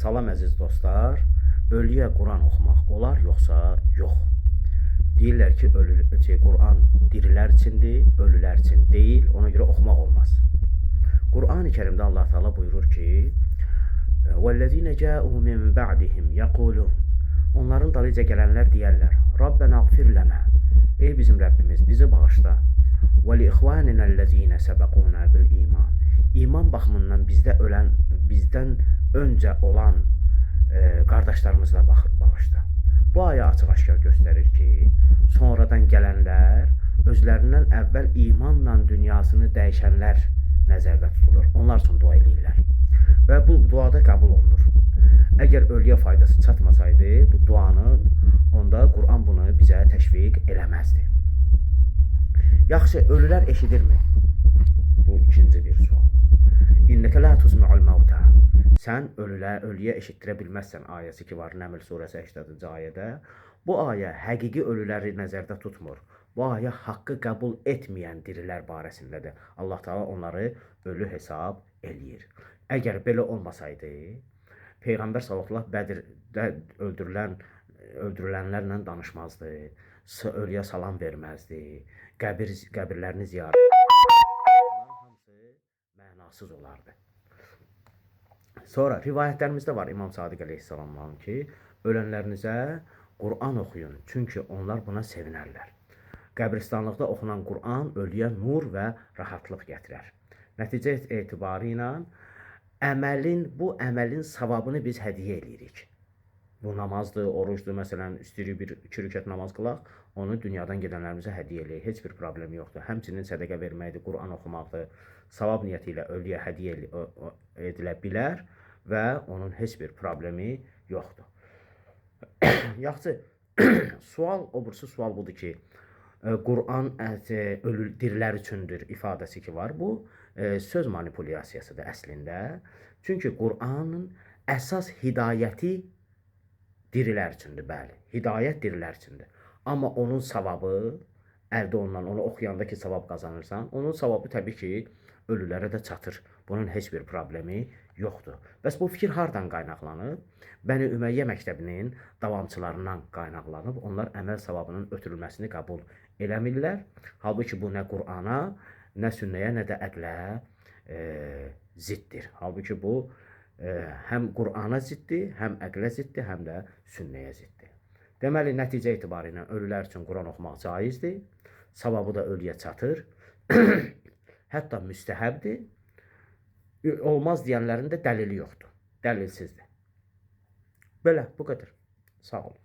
Salam əziz dostlar. Ölüyə Quran oxumaq olar yoxsa yox? Deyirlər ki, Quran dirilər üçündür, ölülər üçün deyil. Ona görə oxumaq olmaz. Quran-ı Kərimdə Allah Teala buyurur ki: "Vellezine ca'u min ba'dihim yaqulun." Onların dalınca gələnlər deyərlər: "Rabbena ighfir lana." Ey bizim Rəbbimiz, bizi bağışla. "Və li ikhwaninellezine sabaquna bil iman." İman baxımından bizdən öncə olan qardaşlarımızla bağışla. Bu ayə açıq-aşkar göstərir ki, sonradan gələnlər özlərindən əvvəl imanla dünyasını dəyişənlər nəzərdə tutulur. Onlar üçün dua edirlər və bu duada qəbul olunur. Əgər ölüyə faydası çatmasaydı bu duanın, onda Quran bunu bizə təşviq eləməzdi. Yaxşı, ölülər eşidirmi? Bu ikinci bir sual. İnnəkə la tusmi'ul mauta. Sən ölüyə eşitdirə bilməzsən ayəsi ki var Nəml surəsi 80-cı ayədə. Bu ayə həqiqi ölüləri nəzərdə tutmur. Bu ayə haqqı qəbul etməyən dirilər barəsindədir. Allah Teala onları ölü hesab eləyir. Əgər belə olmasaydı, Peyğəmbər sallallahu Bədirdə öldürülənlərlə danışmazdı, ölüyə salam verməzdi, qəbirlərini ziyarət mənasız olardı. Sonra rivayətlərimizdə var İmam Sadiq əleyhissalamdan ki, ölənlərinizə Quran oxuyun, çünki onlar buna sevinərlər. Qəbristanlıqda oxunan Quran ölüyə nur və rahatlıq gətirər. Nəticə etibarı ilə bu əməlin savabını biz hədiyyə edirik. Bu namazdır, orucdur, məsələn, istəyirik bir 2 rükət namaz qılaq, onu dünyadan gedənlərimizə hədiyyə eləyək, heç bir problem yoxdur. Həmçinin sədəqə verməkdir, Quran oxumaqdır, savab niyyəti ilə ölüyə hədiyyə edilə bilər və onun heç bir problemi yoxdur. Yaxşı, obursu sual budur ki, Quran dirilər üçündür ifadəsi ki var, bu söz manipulyasiyasıdır əslində. Çünki Quranın əsas hidayəti dirilər üçündür, bəli. Hidayət dirilər üçündür. Amma onun savabı, əldə olunan, onu oxuyanda ki savab qazanırsan, onun savabı təbii ki ölülərə də çatır. Bunun heç bir problemi yoxdur. Bəs bu fikir hardan qaynaqlanıb? Bəni Ümeyyə məktəbinin davamçılarından qaynaqlanıb. Onlar əməl savabının ötürülməsini qəbul eləmirlər. Halbuki bu nə Qurana, nə sünnəyə, nə də əqlə ziddir. Halbuki bu həm Qurana ziddir, həm əqlə ziddir, həm də sünnəyə ziddir. Deməli, nəticə etibarı ilə ölülər üçün Quran oxumaq caizdir. Savabı da ölüyə çatır. Hətta müstəhəbdir. Olmaz deyənlərin də dəlili yoxdur. Dəlilsizdir. Belə, bu qədər. Sağ olun.